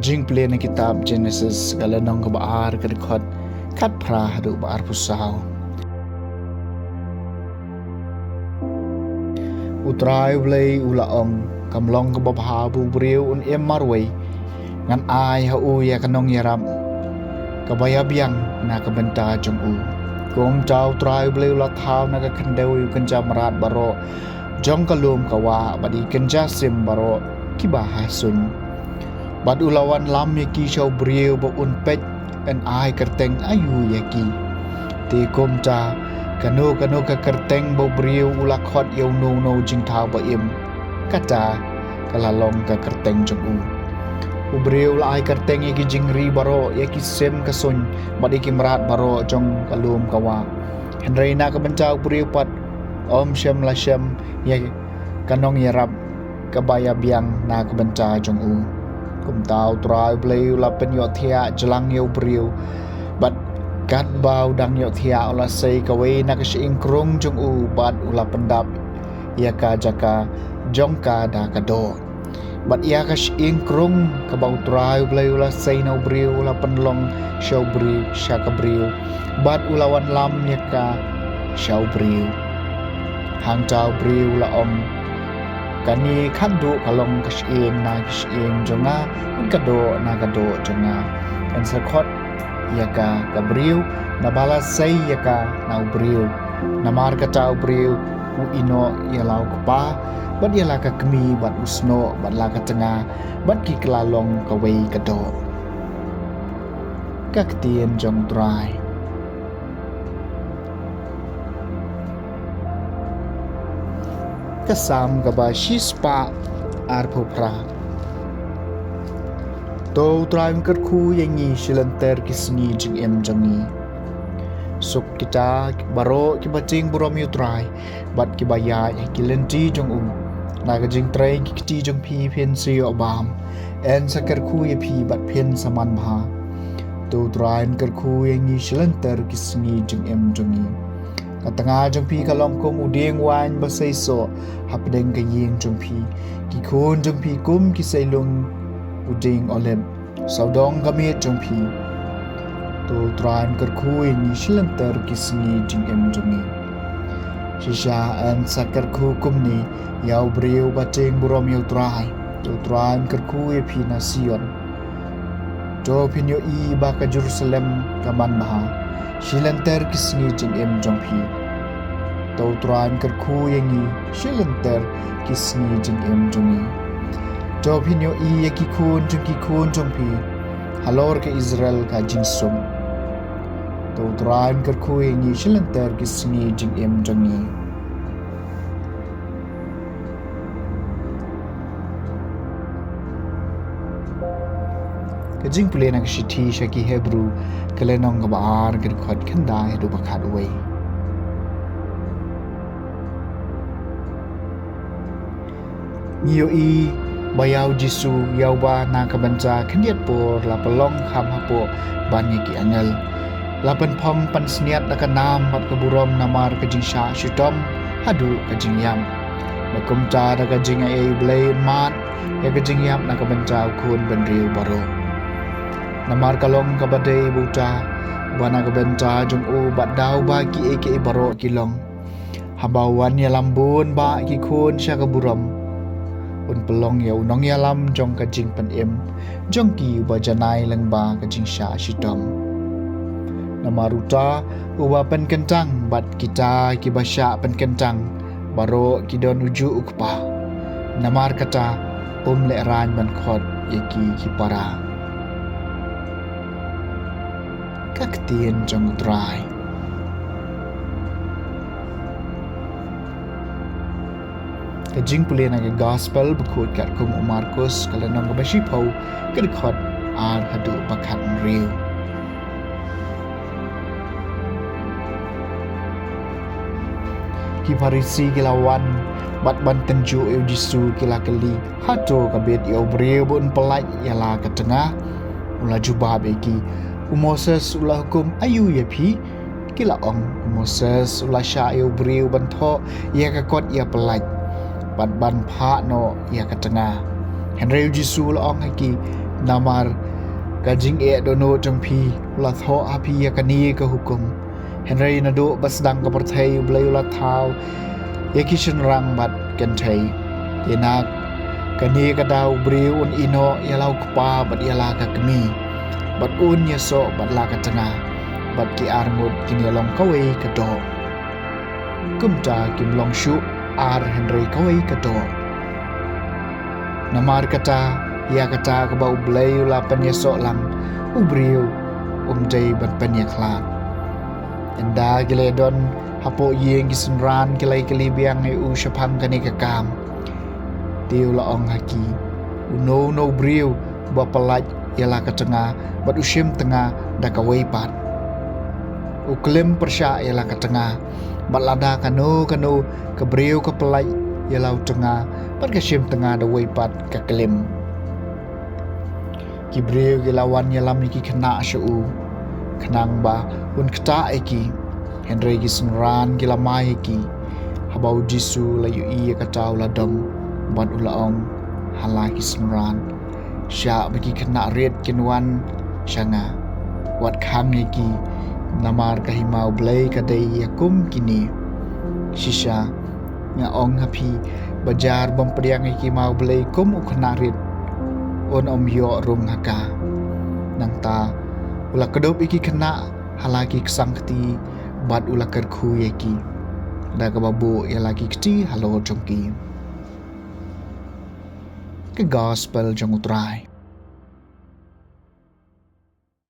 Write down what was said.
Kajing play na kitab Genesis kalanong kabaar kadikot kat prah hadu baar pusaw. Utray blay ulaong kamlong kababhabu briw un marway ngan ay hauya kanong yaram kabayabyang na kabenta jong u. Kung jaw try blay ula thaw na kakandaw yu kanja marat baro jong kalum kawa badi kanja sim baro kibahasun. Bad ulawan lam yaki shaw briw ba un pet an ay kerteng ayu yaki. Ti kum cha kanu ka kerteng ba briw ula khot yaw no jing thaw ba im kata kalalong ka kerteng jong u. Ubriw la ay kerteng yaki jingri baro yaki sem kasun bad iki marat baro jong kalum kawa. Henry na kabencaw briw pat om shem la shem yaki kanong yarap kabaya biang na kabenca jong u. Kum tau trai blay la pen yo thia jelang yo briu bat kat bau dang yo thia ola sei kawe na ka sing krung jong u bat ula pendap ya ka jaka jongka da ka do bat ya ka sing krung ka bau trai blay ula sei no briu ula penlong show briu sha ka briu bat ulawan lam ya ka show briu hang tau briu la om kani kadu kalong kasing na kasing jonga kado na kado jonga en sakot yaka kabriu na bala say yaka na ubriu na marka ta ubriu u ino yalau kpa bat yala ka kemi bat usno bat la ka tanga bat ki klalong kawai kado kaktien jong try kasam gaba shispa arphopra to traim kat khu yangi shilanter kisni jing em jangi suk kita baro ki bating burom yu trai bat ki baya ki lenti jong na ga jing trai ki ti jong pi phen si obam en sakar khu ye pi bat phen saman bha to traim kat khu yangi shilanter kisni jing em jangi katanga jong pi kalong kum udeng wan ba sei so hapdeng ka yeng jong pi ki khon jong pi kum ki sei lung udeng olem saudong kami jong pi to tran kar khu ni shilanter ki sni jing em jong shisha an sakar khu kum ni yaw breu ba teng burom yaw trai to tran kar khu e pi na sion to pinyo i ba ka Jerusalem kaman maha shilanter kisni jing em jong pi to tran kar khu yangi shilanter kisni jing em jong to pinyo i yaki khon jong pi halor ka Israel ka jing sum to tran kar khu yangi shilanter kisni jing em jong kajing pule nak shithi shaki Hebrew kalenong gabaar kan khot khanda hedu bakhat away niyo i bayaw jisu yaw ba na kabanca khandiat por la palong kham hapo bani ki angal lapan phom pan sniat na kanam bat kaburom namar kajing sha shitom hadu kajing yam makum cha da kajing ai blay mat ya kajing yam na kabanca khun bandriu baro namar kalong kabadai buta bana kabenta jong u bat daw ba ki eke baro kilong habawan ya lambun ba ki khun sha kaburam un pelong ya unong ya lam jong kajing pen em jong ki ba janai lang ba kajing sha shitom namaruta uba pen kentang bat kita ki basha pen kentang baro ki don uju ukpa namar kata le ran ban khot yeki hipara kaktien jong try kajing pule na ke gospel bukhut kat kum Markus kalanong ka bashi pau kadkhot ar hadu bakhat riu ki Farisi kilawan bat ban tenju eu jisu kila kali hato kabet eu breu bun pelaj yala ka tengah ula jubab eki Moses ulah hukum ayu ya pi kila ong Moses ulah sya eu briu bantho ya ka kot ya pelaj bat ban pha no ya ka tengah Henry jisu la ong haki Namar kajing dono jong pi ulat ho api yakani ke hukum Henry nado basdang ke perthai ublai ulat thau yakishin rang bat kenthai yenak kani kadau briu un ino yalau kpa bat yala ka kemi bat un yeso bat la ka tanga bat ki armud kini long kawai ka do kumta kim long shu ar Henry kawai ka do Namar kata ia kata ke bau blai ula panya lang ubriu jai ban panya klan enda gile don hapo yeng gisenran kilai kalibiang u shapang kani kakam tiu la ong haki no briu ba palaj yala ka tengah bat ushim tengah da ka weipat uklim persya yala ka tengah bat lada kanu ke briu ke palaj yala tengah bat ka shim tengah da weipat ka kelim Kibreu gilawan yalam iki kena syau kenang ba un kta iki Henry gisenran gilamai iki habau jisu layu iya katau ladam ban ulaong hala gisenran sya bagi kena red kinwan syanga wat khang iki namar kahimau blai kadai yakum kini shisha nga ong hapi bajar bampriang iki mau blai kum ukna red on yo rung haka nang ta ula kedop iki kena halaki kesangkti bat ula kerku yaki da kababu ya lagi kti halo jongki ke gospel jong utrai